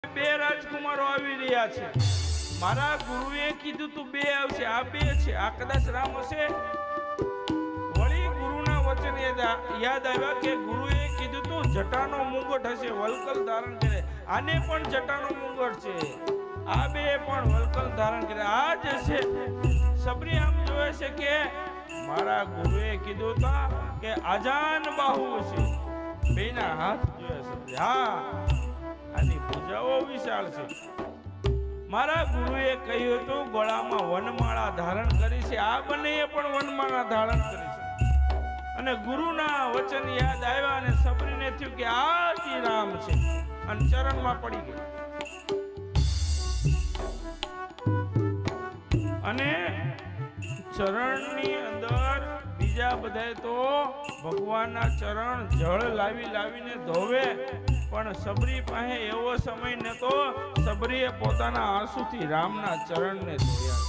બે રાજકુમારો આવી રહ્યા છે. મારા ગુરુએ કીધું તું બે આવશે, આ બે છે, આ કદાચ રામ હશે. વળી ગુરુના વચન યાદ આવ્યા કે ગુરુએ કીધું તું જટાનો મુંગટ હશે, વલકલ ધારણ કરે. આને પણ જટાનો મુંગટ છે, આ બે પણ વલકલ ધારણ કરે. આ જ છે સબરી. આમ જોવે છે કે મારા ગુરુએ કીધું તા કે આજાન બાહુ છે, બેના હાથ જોવે સબરી. હા, આની ભુજાઓ વિશાળ છે. મારા ગુરુએ કહ્યું હતું ગળામાં વનમાળા ધારણ કરી છે, આ બંનેએ પણ વનમાળા ધારણ કરી છે. અને ગુરુના વચન યાદ આવ્યા અને સબરીને થયું કે આ જ રામ છે, અને ચરણમાં પડી ગઈ. અને ચરણની અંદર બીજા બધાય તો ભગવાનના ચરણ જળ લાવીને ધોવે, પણ સબરી પાસે એવો સમય નતો. સબરીએ પોતાના આંસુથી રામના ચરણને ધોયા.